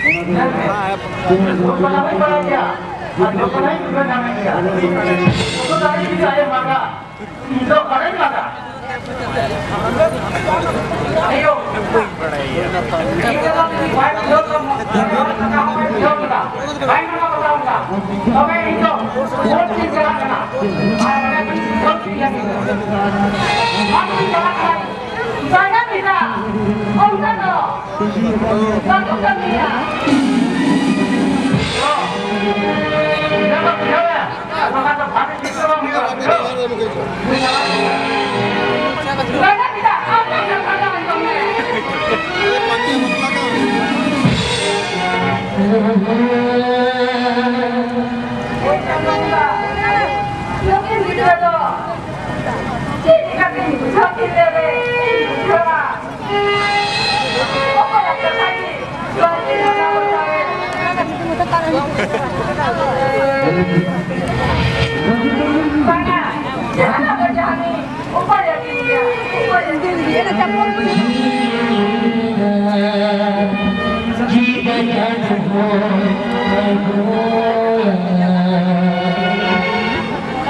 Pernah pernah dia, ada pernah juga namanya dia. Itu tadi kita ada maka, itu kalian ada. Ayo, kita lagi baik jauh sama, jauh kita, baik mana kita kita. Oke itu, boleh jalan kita. Ada boleh jalan kita. Masih jalan kita. Saya kita, om sana, satu kami ya. Jangan berjalan, jangan terpakai di sebelah kita. Jangan tidak, apa yang kata menjadi. Mungkin tidak loh. Jika ini sakit lele, coba. Apa yang terjadi? Jangan jangan jangan jangan upaya dia, upaya dia. Dia campur.